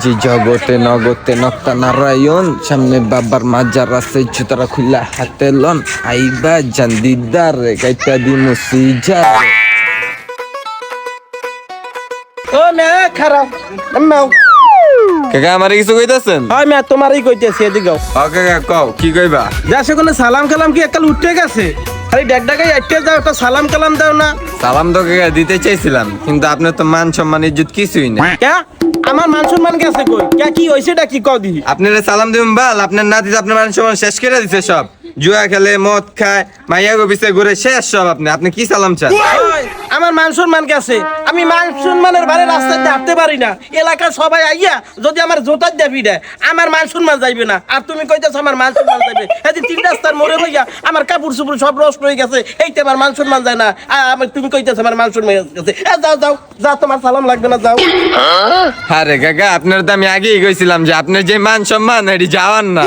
যে জগতে নগতে নক্তা নারায়ণ সামনে বাবার মাজার রাস্তায় জুতারা খুলা হাতে লন আইবা জান্দিদার রে কাইটা দি মুসিজার ও মে খারাপ নাও কাকা আমারে কিছু কইতাছেন? হয় মে তোমারই কইতেছি এদিকে কাকা কও কি কইবা? যাসে কোন সালাম কালাম কি একাল উঠে গেছে আরে ডেকডাকাই আইতে যাও একটা সালাম কালাম দাও না। সালাম তো কাকা দিতে চাইছিলাম কিন্তু আপনার তো মান সম্মান ইজ্জত কিছুই না। কে আমার মান সম্মান গেছে কই কে কি হইছেটা কি কও দি আপনারা সালাম দিবেন বাল আপনার নাতি আপনার মান সম্মান শেষ করে দিছে সব জুয়া খেলে মদ খায় মাইয়া গো বিছে ঘুরে শেষ সব আপনি কি সালাম চান? ওই, আমার মান সম্মান গেছে আমি মান সম্মানের বারে রাস্তায় হাঁটতে পারি না এলাকার সবাই আইয়া যদি আমার জোতার দেবি দেয় আমার মান সম্মান যাইবে না আর তুমি কইতেছো আমার মান সম্মান যাইবে এই তিন রাস্তার মোড়ে হইয়া আমার কাপড় চোপড় সব নষ্ট হয়ে গেছে এইটা আমার মান সম্মান যায় না আর তুমি কইতেছো আমার মান সম্মান গেছে যাও যাও যাও তোমার সালাম লাগবে না যাও। আরে কাকা আপনার তো আমি আগেই কইছিলাম যে আপনার যে মান সম্মান এটি যাওয়ার না।